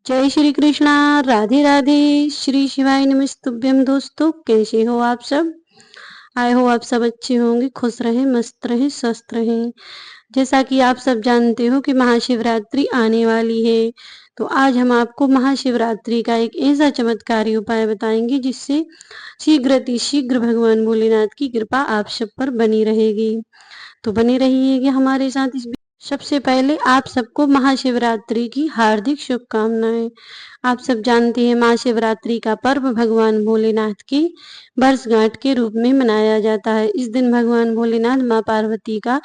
जय श्री कृष्णा। राधे राधे। श्री शिवाय नमस्तुभ्यम। दोस्तों, कैसे हो आप सब? आए हो आप सब अच्छे होंगे, खुश रहें, मस्त रहें, स्वस्थ रहें। जैसा कि आप सब जानते हो कि महाशिवरात्रि आने वाली है, तो आज हम आपको महाशिवरात्रि का एक ऐसा चमत्कारी उपाय बताएंगे जिससे शीघ्र भगवान भोलेनाथ की कृपा आप सब पर बनी रहेगी। तो बने रहिएगा हमारे साथ इस। सबसे पहले आप सबको महाशिवरात्रि की हार्दिक शुभकामनाएं। आप सब जानते हैं महाशिवरात्रि का पर्व भगवान भोलेनाथ की वर्षगांठ के रूप में मनाया जाता है। इस दिन भगवान भोलेनाथ माँ पार्वती का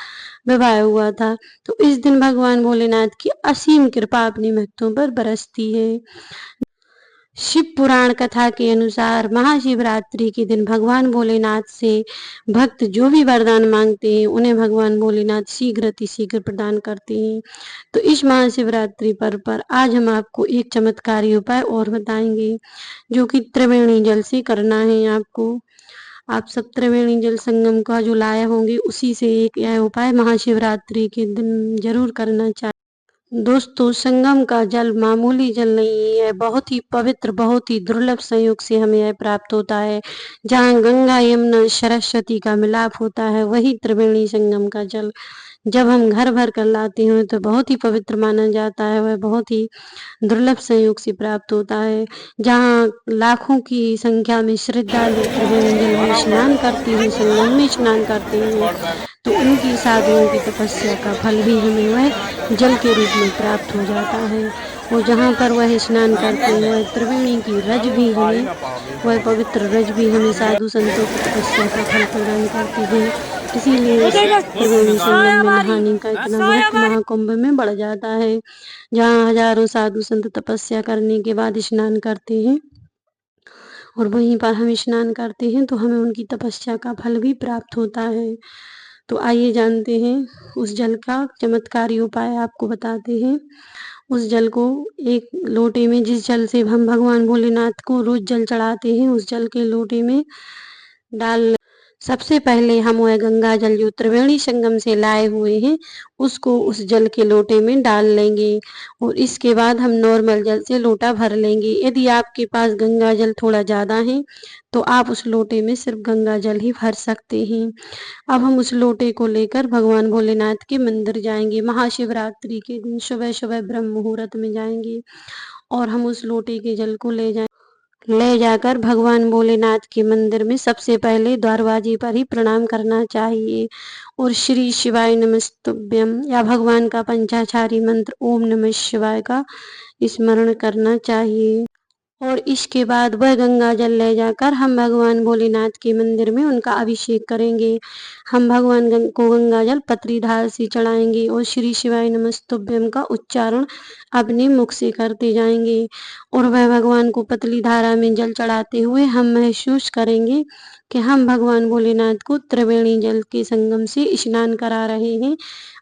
विवाह हुआ था। तो इस दिन भगवान भोलेनाथ की असीम कृपा अपने भक्तों पर बरसती है। शिव पुराण कथा के अनुसार महाशिवरात्रि के दिन भगवान भोलेनाथ से भक्त जो भी वरदान मांगते हैं उन्हें भगवान भोलेनाथ शीघ्र प्रदान करते हैं। तो इस महाशिवरात्रि पर्व पर आज हम आपको एक चमत्कारी उपाय और बताएंगे जो कि त्रिवेणी जल से करना है आपको। आप सब त्रिवेणी जल संगम का जो लाए होंगे उसी से एक यह उपाय महाशिवरात्रि के दिन जरूर करना चाहिए। दोस्तों, संगम का जल मामूली जल नहीं है, बहुत ही पवित्र, बहुत ही दुर्लभ संयोग से हमें यह प्राप्त होता है। जहाँ गंगा यमुना सरस्वती का मिलाप होता है वही त्रिवेणी संगम का जल जब हम घर भर कर लाते हैं तो बहुत ही पवित्र माना जाता है। वह बहुत ही दुर्लभ संयोग से प्राप्त होता है। जहाँ लाखों की संख्या में श्रद्धालु त्रिवेणी जल में स्नान करते हैं, संगम में स्नान करते हैं, तो उनकी साधुओं की तपस्या का फल भी हमें वह जल के रूप में प्राप्त हो जाता है। और जहाँ पर वह स्नान करते हैं वह त्रिवेणी की रज भी हमें, वह पवित्र रज भी हमें साधु संतों की तपस्या का फल प्रदान करती है। इसीलिए इस त्रिवेणी संगम में नहाने का इतना महत्व महाकुंभ में बढ़ जाता है। जहाँ हजारों साधु संत तपस्या करने के बाद स्नान करते हैं और वहीं पर हम स्नान करते हैं तो हमें उनकी तपस्या का फल भी प्राप्त होता है। तो आइए जानते हैं उस जल का चमत्कारी उपाय आपको बताते हैं। उस जल को एक लोटे में, जिस जल से हम भगवान भोलेनाथ को रोज जल चढ़ाते हैं, उस जल के लोटे में डाल। सबसे पहले हम वह गंगा जल जो त्रिवेणी संगम से लाए हुए हैं उसको उस जल के लोटे में डाल लेंगे और इसके बाद हम नॉर्मल जल से लोटा भर लेंगे। यदि आपके पास गंगा जल थोड़ा ज़्यादा है तो आप उस लोटे में सिर्फ गंगा जल ही भर सकते हैं। अब हम उस लोटे को लेकर भगवान भोलेनाथ के मंदिर जाएंगे। महाशिवरात्रि के दिन सुबह सुबह ब्रह्म मुहूर्त में जाएंगे और हम उस लोटे के जल को ले जाकर भगवान भोलेनाथ के मंदिर में सबसे पहले दरवाजे पर ही प्रणाम करना चाहिए और श्री शिवाय नमस्तुभ्यम या भगवान का पंचाक्षरी मंत्र ओम नमः शिवाय का स्मरण करना चाहिए। और इसके बाद वह गंगा जल ले जाकर हम भगवान भोलेनाथ के मंदिर में उनका अभिषेक करेंगे। हम भगवान को गंगा जल पत्री धार से चढ़ाएंगे और श्री शिवाय नमस्तुभ्यम का उच्चारण अपने मुख से करते जाएंगे और वह भगवान को पतली धारा में जल चढ़ाते हुए हम महसूस करेंगे कि हम भगवान भोलेनाथ को त्रिवेणी जल के संगम से स्नान करा रहे हैं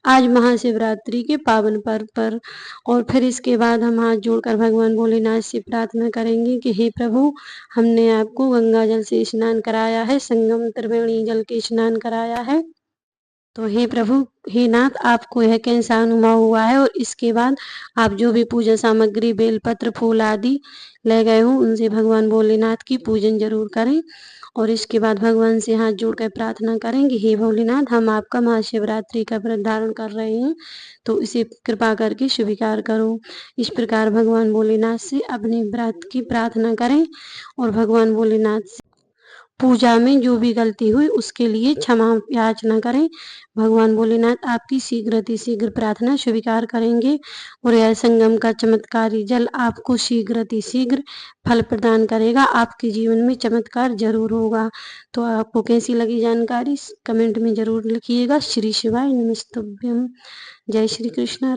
आज महाशिवरात्रि के पावन पर्व पर। और फिर इसके बाद हम हाथ जोड़कर भगवान भोलेनाथ से प्रार्थना करेंगे कि हे प्रभु, हमने आपको गंगा जल से स्नान कराया है, संगम त्रिवेणी जल के स्नान कराया है, तो हे प्रभु, हे नाथ, आपको यह कैसा अनुभव हुआ है। और इसके बाद आप जो भी पूजा सामग्री बेलपत्र फूल आदि ले गए हो उनसे भगवान भोलेनाथ की पूजन जरूर करें और इसके बाद भगवान से हाथ जोड़कर प्रार्थना करेंगे, हे भोलेनाथ, हम आपका महाशिवरात्रि का व्रत धारण कर रहे हैं तो इसे कृपा करके स्वीकार करो। इस प्रकार भगवान भोलेनाथ से अपने व्रत की प्रार्थना करें और भगवान भोलेनाथ से पूजा में जो भी गलती हुई उसके लिए क्षमा याचना करें। भगवान भोलेनाथ आपकी शीघ्र प्रार्थना स्वीकार करेंगे और यह संगम का चमत्कारी जल आपको शीघ्र फल प्रदान करेगा। आपके जीवन में चमत्कार जरूर होगा। तो आपको कैसी लगी जानकारी कमेंट में जरूर लिखिएगा। श्री शिवाय नमस्तुभ्यम। जय श्री कृष्ण।